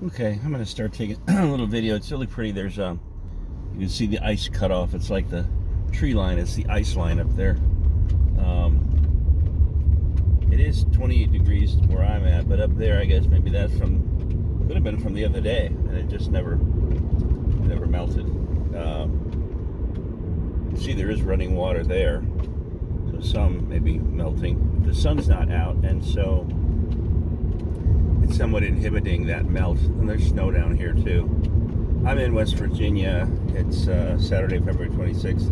Okay, I'm gonna start taking a little video. It's really pretty. There's you can see the ice cut off. It's like the tree line. It's the ice line up there. It is 28 degrees where I'm at, but up there, I guess maybe that's could have been from the other day, and it just never melted. See, there is running water there, so some may be melting. The sun's not out, and so it's somewhat inhibiting that melt. And there's snow down here too. I'm in West Virginia. It's Saturday, February 26th.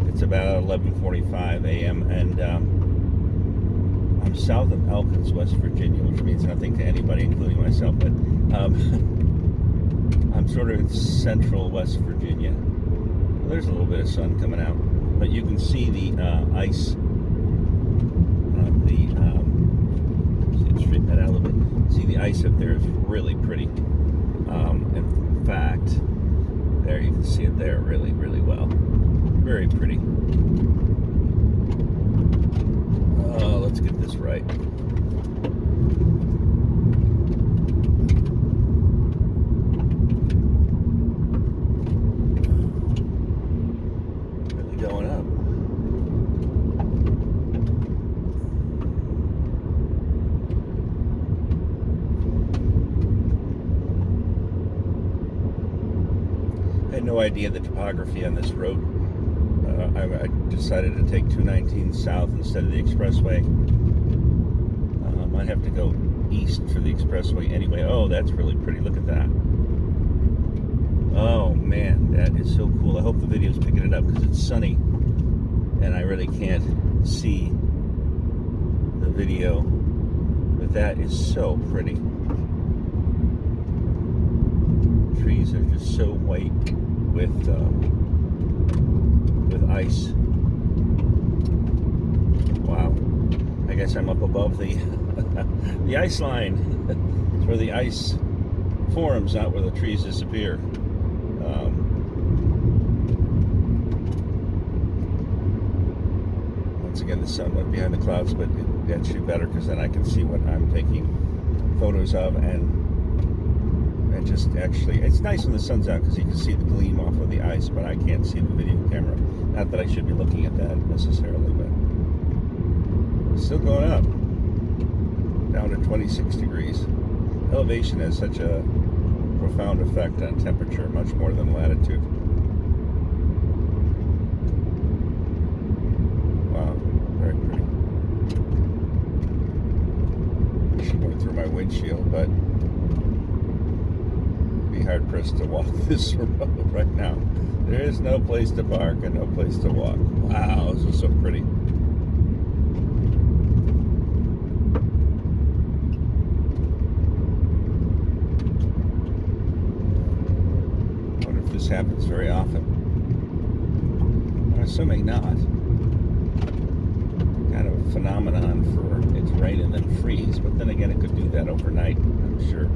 It's about 11:45 a.m. and I'm south of Elkins, West Virginia, which means nothing to anybody, including myself. But I'm sort of in central West Virginia. Well, there's a little bit of sun coming out, but you can see the ice. Straighten that out a little bit. See, the ice up there is really pretty. In fact, there you can see it there really, really well. Very pretty. Let's get this right. Really going up. I had no idea the topography on this road. I decided to take 219 south instead of the expressway. I have to go east for the expressway anyway. Oh, that's really pretty. Look at that. Oh man, that is so cool. I hope the video is picking it up because it's sunny and I really can't see the video. But that is so pretty. Trees are just so white with ice. Wow. I guess I'm up above the the ice line. It's where the ice forms, not where the trees disappear. Once again, the sun went behind the clouds, but that should be better because then I can see what I'm taking photos of, and just actually, it's nice when the sun's out because you can see the gleam off of the ice, but I can't see the video camera. Not that I should be looking at that necessarily, but still going up. Down to 26 degrees. Elevation has such a profound effect on temperature, much more than latitude. Wow, very pretty. I should go through my windshield, but be hard pressed to walk this road right now. There is no place to park and no place to walk. Wow, this is so pretty. This happens very often. I'm assuming not. Kind of a phenomenon for it to rain and then freeze, but then again, it could do that overnight, I'm sure.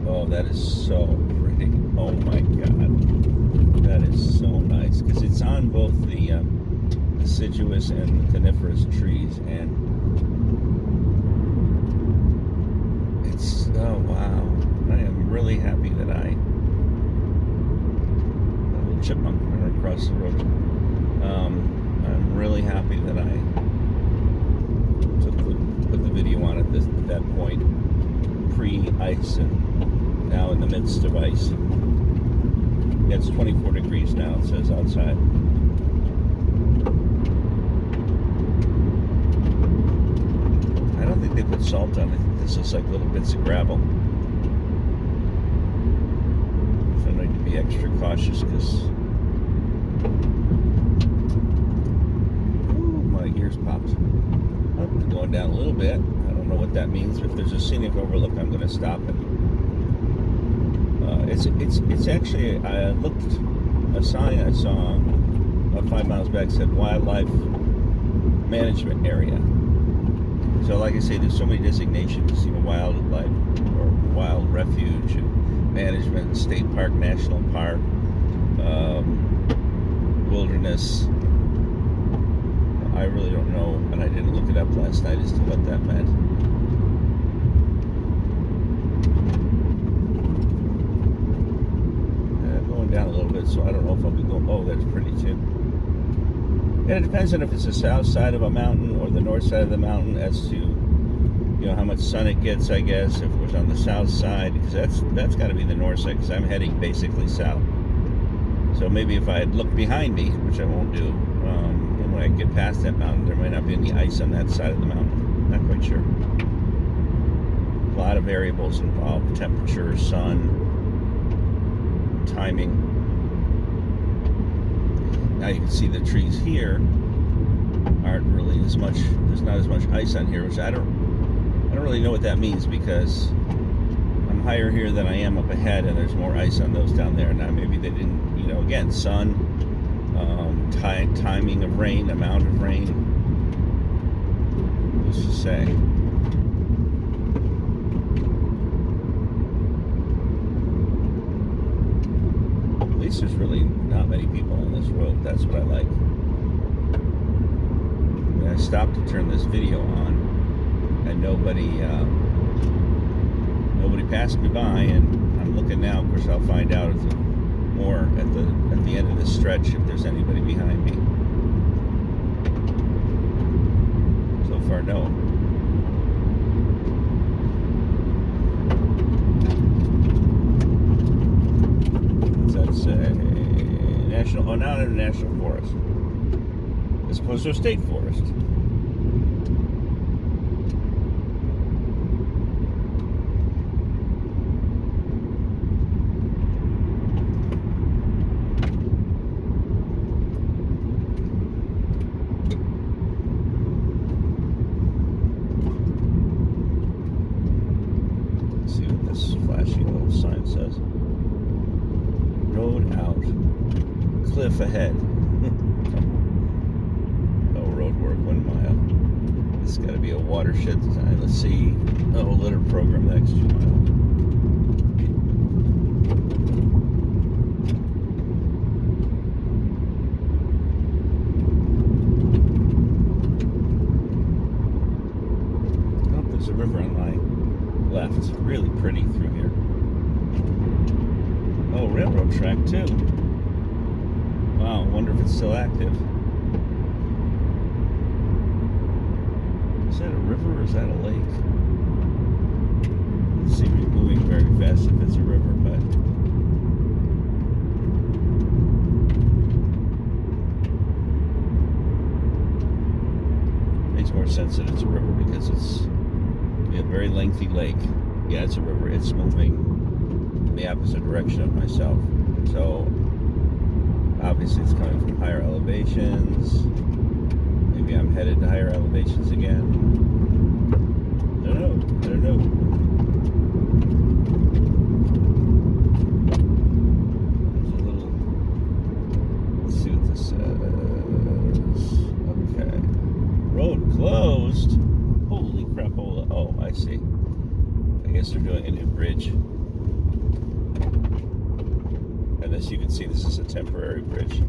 Oh, that is so pretty. Oh my God. That is so nice, because it's on both the deciduous and the coniferous trees, and it's, oh wow. I am really happy that chipmunk running across the road. I'm really happy that I put the video on at that point, pre-ice and now in the midst of ice. Yeah, it's 24 degrees now, it says outside. I don't think they put salt on it. I think this looks like little bits of gravel. Be extra cautious because my ears popped. Oh, I'm going down a little bit. I don't know what that means. If there's a scenic overlook, I'm going to stop it. It's actually, I looked, a sign I saw about 5 miles back said wildlife management area. So like I say, there's so many designations, wildlife or wild refuge and management, state park, national park, wilderness. I really don't know, and I didn't look it up last night as to what that meant. And it depends on if it's the south side of a mountain or the north side of the mountain as to, you know, how much sun it gets, I guess, if it was on the south side, because that's got to be the north side, because I'm heading basically south. So maybe if I had looked behind me, which I won't do, and when I get past that mountain, there might not be any ice on that side of the mountain. Not quite sure. A lot of variables involved: temperature, sun, timing. Now you can see the trees here aren't really as much. There's not as much ice on here, which I don't really know what that means, because I'm higher here than I am up ahead, and there's more ice on those down there. Now maybe they didn't, you know, again, sun, timing of rain, amount of rain. Who's to say? At least there's really not many people on this road. That's what I like. I mean, I stopped to turn this video on, and nobody passed me by, and I'm looking now. Of course, I'll find out if more at the end of this stretch if there's anybody behind me. So far, no. What's that say? National. Oh, now in a national forest, as opposed to a state forest. Cliff ahead. No road work 1 mile. This has got to be a watershed design. Let's see. Oh, litter program the next 2 miles. Oh, there's a river on my left. It's really pretty through here. Oh, railroad track too. Wow, I wonder if it's still active. Is that a river or is that a lake? It doesn't seem to be moving very fast if it's a river, but it makes more sense that it's a river, because it's a very lengthy lake. Yeah, it's a river. It's moving in the opposite direction of myself. So obviously it's coming from higher elevations. Maybe I'm headed to higher elevations again. I don't know. There's a little... Let's see what this says. Okay. Road closed. Holy crapola. Oh, I see. I guess they're doing a new bridge. And as you can see, this is a temporary bridge, a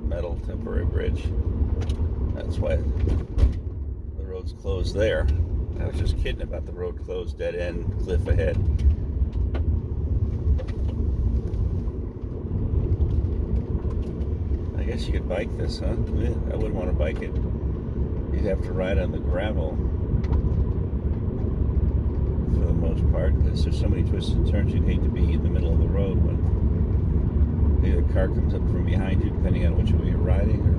metal temporary bridge. That's why the road's closed there. I was just kidding about the road closed, dead end, cliff ahead. I guess you could bike this, huh? I wouldn't want to bike it. You'd have to ride on the gravel for the most part, because there's so many twists and turns. You'd hate to be in the middle of the road when maybe the car comes up from behind you, depending on which way you're riding.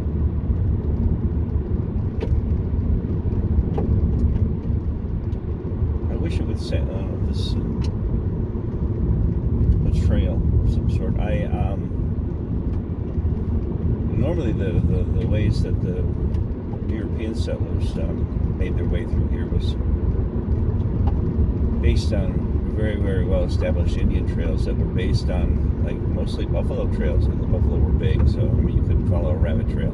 I wish it would say, this a trail of some sort. Normally the ways that the European settlers made their way through here was based on very, very well established Indian trails that were based on, like, mostly buffalo trails, because the buffalo were big, so I mean you couldn't follow a rabbit trail.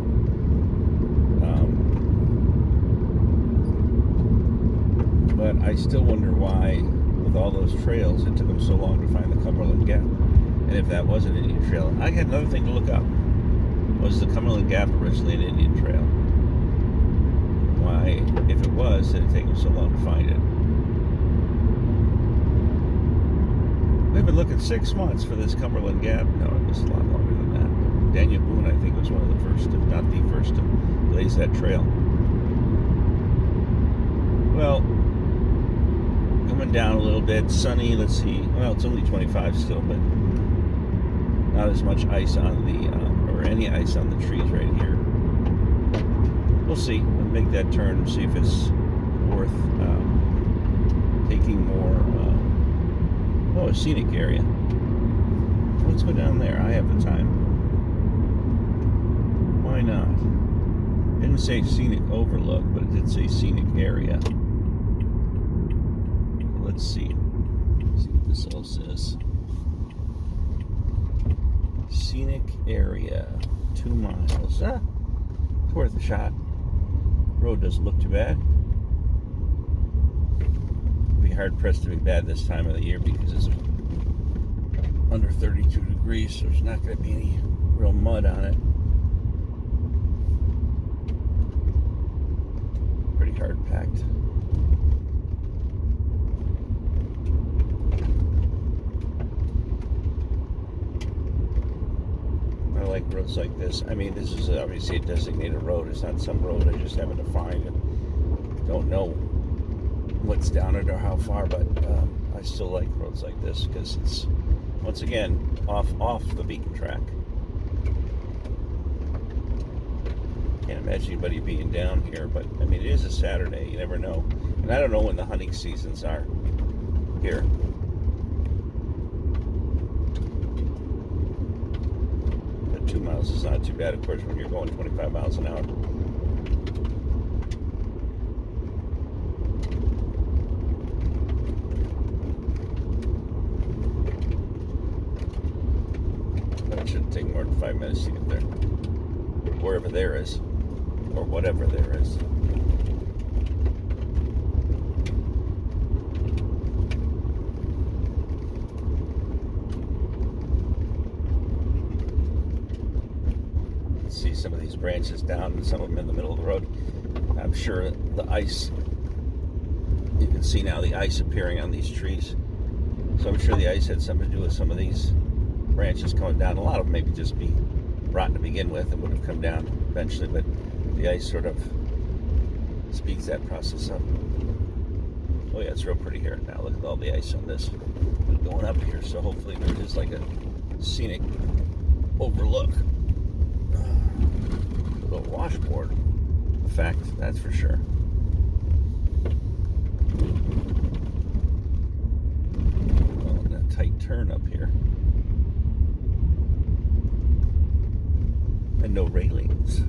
But I still wonder why, with all those trails, it took them so long to find the Cumberland Gap. And if that was an Indian trail, I had another thing to look up. Was the Cumberland Gap originally an Indian trail? Why, if it was, did it take them so long to find it? We've been looking 6 months for this Cumberland Gap. No, it was a lot longer than that. Daniel Boone, I think, was one of the first, if not the first, to blaze that trail. Well, coming down a little bit, sunny. Let's see. Well, it's only 25 still, but not as much ice on the, or any ice on the trees right here. We'll see. We'll make that turn, see if it's worth taking more. A scenic area. Let's go down there. I have the time. Why not? It didn't say scenic overlook, but it did say scenic area. Let's see. Let's see what this all says. Scenic area. 2 miles. It's worth a shot. Road doesn't look too bad. It'll be hard pressed to be bad this time of the year because it's under 32 degrees, so there's not going to be any real mud on it. Pretty hard packed. I like roads like this. I mean, this is obviously a designated road. It's not some road I just happen to find and don't know what's down it or how far, but I still like roads like this because it's, once again, off the beaten track. Can't imagine anybody being down here, but I mean, it is a Saturday. You never know, and I don't know when the hunting seasons are here. But 2 miles is not too bad, of course, when you're going 25 miles an hour. It shouldn't take more than 5 minutes to get there. Wherever there is. Or whatever there is. See some of these branches down and some of them in the middle of the road. I'm sure the ice, you can see now the ice appearing on these trees. So I'm sure the ice had something to do with some of these branches coming down. A lot of them maybe just be rotten to begin with and would have come down eventually, but the ice sort of speeds that process up. Oh yeah, it's real pretty here. Now look at all the ice on this. Going up here, so hopefully there is like a scenic overlook. A little washboard effect, that's for sure. Oh, and a tight turn up here. And no railings.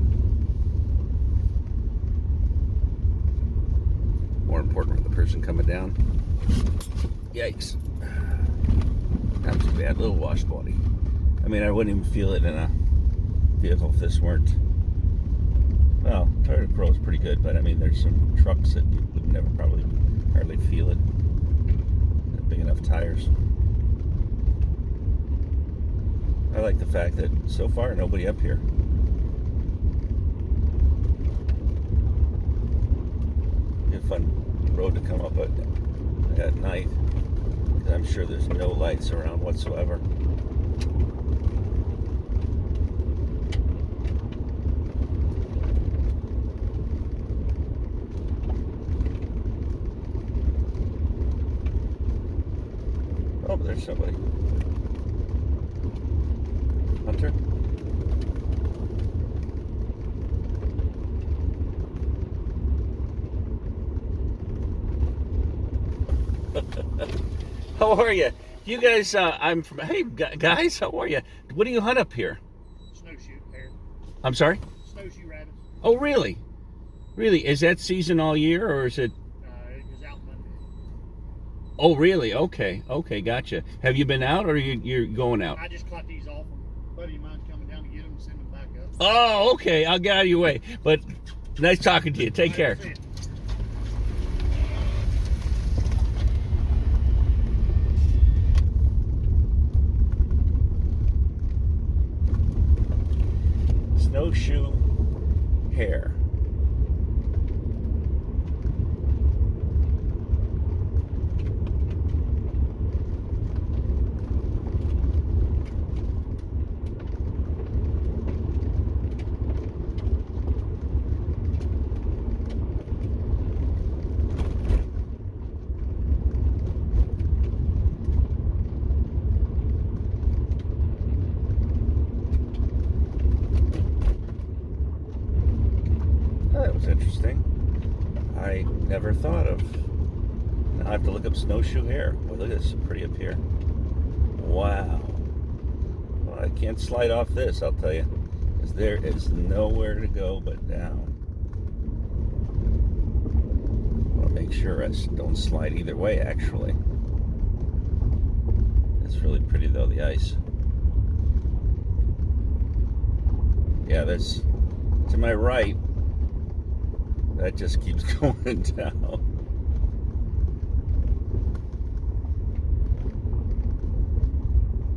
More important for the person coming down. Yikes. Not too bad. Little washboardy. I mean, I wouldn't even feel it in a vehicle if this weren't. Well, Toyota Corolla is pretty good, but I mean, there's some trucks that you would never probably hardly feel it. Big enough tires. I like the fact that so far nobody up here. Be a fun road to come up at night, because I'm sure there's no lights around whatsoever. Oh, but there's somebody. Hunter? How are you? You guys, I'm from, hey, guys, how are you? What do you hunt up here? Snowshoe hare. I'm sorry? Snowshoe rabbits. Oh, really? Really? Is that season all year, or is it? It was out Monday. Oh, really? Okay, gotcha. Have you been out, or you're going out? I just caught these off them. A buddy of mine's coming down to get them and send them back up. Oh, okay, I'll get out of your way. But nice talking to you. Take care. Snowshoe hare. I have to look up snowshoe hare. Boy, look at this, pretty up here. Wow. Well, I can't slide off this, I'll tell you, because there is nowhere to go but down. I'll make sure I don't slide either way, actually. It's really pretty, though, the ice. Yeah, that's to my right. That just keeps going down.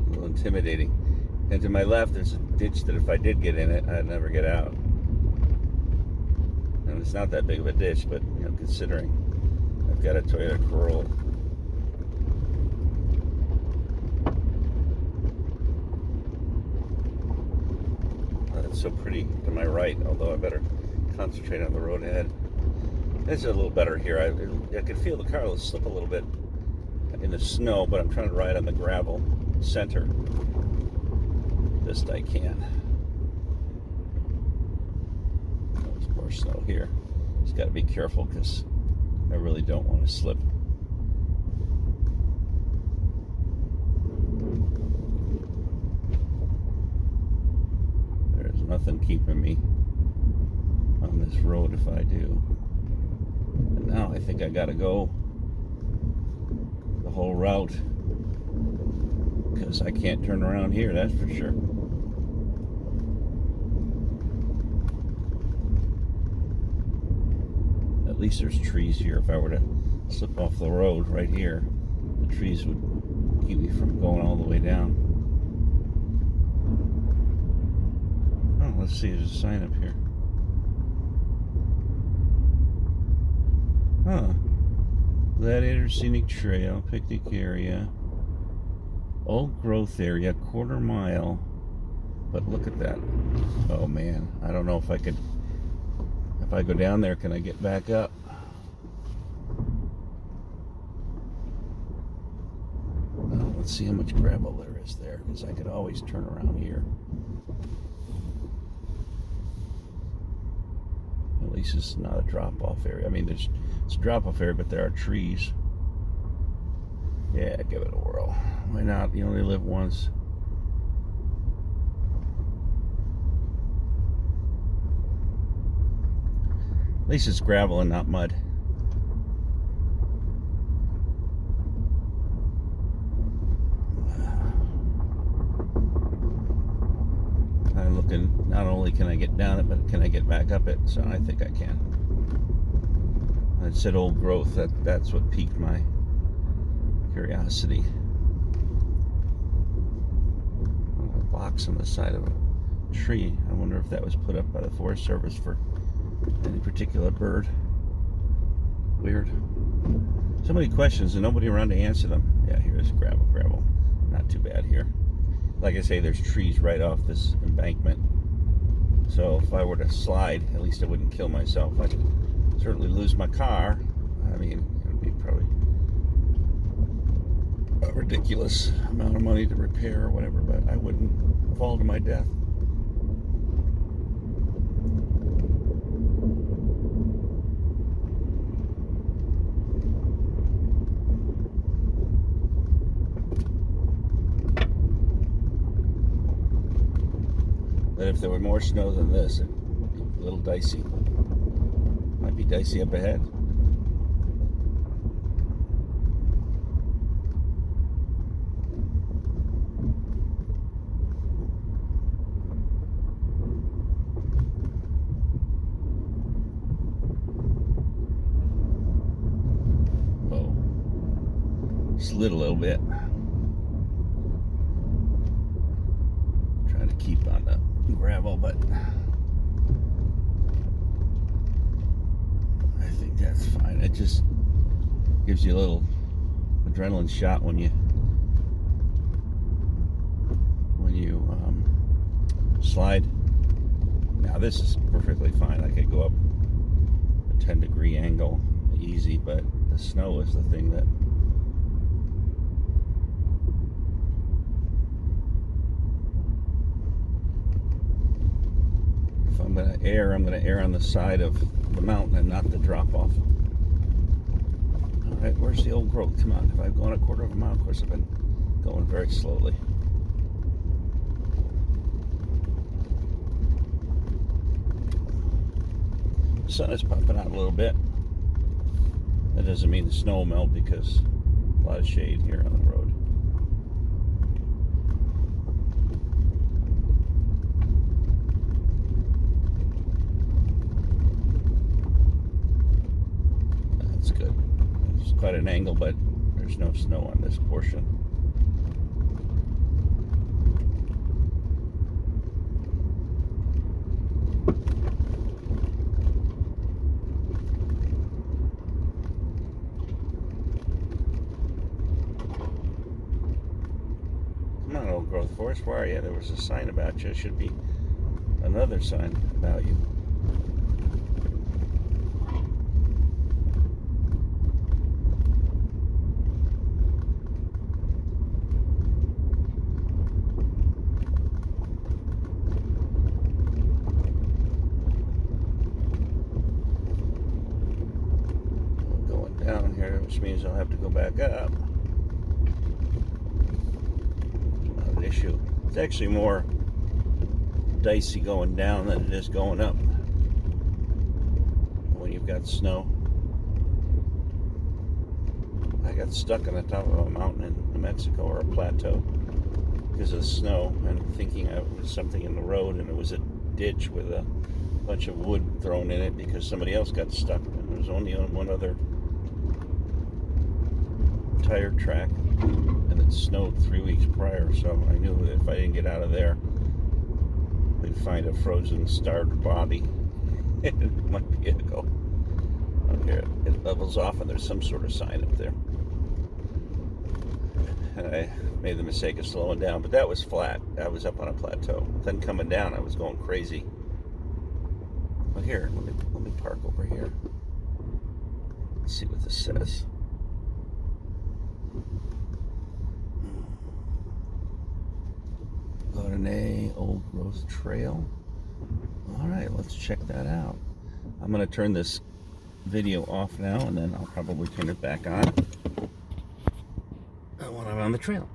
A little intimidating. And to my left, there's a ditch that if I did get in it, I'd never get out. And it's not that big of a ditch, but you know, considering I've got a Toyota Corolla. It's so pretty to my right, although I better concentrate on the road ahead. This is a little better here. I can feel the car will slip a little bit in the snow, but I'm trying to ride on the gravel center best I can. There's more snow here. Just got to be careful because I really don't want to slip. There's nothing keeping me on this road if I do. And now I think I gotta go the whole route because I can't turn around here, that's for sure. At least there's trees here. If I were to slip off the road right here, the trees would keep me from going all the way down. Oh, let's see, there's a sign up here. Huh. Gladiator Scenic Trail, picnic area, old growth area, quarter mile. But look at that. Oh man, I don't know if I could, if I go down there, can I get back up? Well, let's see how much gravel there is there, because I could always turn around here. At least it's not a drop-off area. I mean, it's a drop-off area, but there are trees. Yeah, give it a whirl. Why not? You only live once. At least it's gravel and not mud. I'm looking, not only can I get down it, but can I get back up it? So I think I can. It said old growth. That's what piqued my curiosity. A box on the side of a tree. I wonder if that was put up by the Forest Service for any particular bird. Weird. So many questions and nobody around to answer them. Yeah, here's gravel. Not too bad here. Like I say, there's trees right off this embankment. So if I were to slide, at least I wouldn't kill myself. I'd certainly lose my car. I mean, it would be probably a ridiculous amount of money to repair or whatever, but I wouldn't fall to my death. But if there were more snow than this, it'd be a little dicey. Might be dicey up ahead. Whoa. Slid a little bit. Trying to keep on the gravel, but I think that's fine. It just gives you a little adrenaline shot when you slide. Now this is perfectly fine. I could go up a 10-degree angle easy, but the snow is the thing that if I'm going to err on the side of the mountain and not the drop off. All Right, where's the old growth? Come on, if I've gone a quarter of a mile, of course I've been going very slowly. The sun is popping out a little bit. That doesn't mean the snow will melt because a lot of shade here on the road. That's good. It's quite an angle, but there's no snow on this portion. Come on, old growth forest, where are you? There was a sign about you. There should be another sign about you. Going down here, which means I'll have to go back up. Not an issue. It's actually more dicey going down than it is going up when you've got snow. I got stuck on the top of a mountain in New Mexico, or a plateau, because of the snow, and thinking it was something in the road, and it was a ditch with a bunch of wood thrown in it because somebody else got stuck, and there was only one other tire track, and it snowed 3 weeks prior, so I knew that if I didn't get out of there, we'd find a frozen, starved body in my vehicle. Okay, it levels off, and there's some sort of sign up there. And I made the mistake of slowing down, but that was flat. I was up on a plateau. Then coming down, I was going crazy. Well, here, let me park over here. Let's see what this says. Gaudene Old Growth Trail. All right, let's check that out. I'm going to turn this video off now, and then I'll probably turn it back on when I'm on the trail.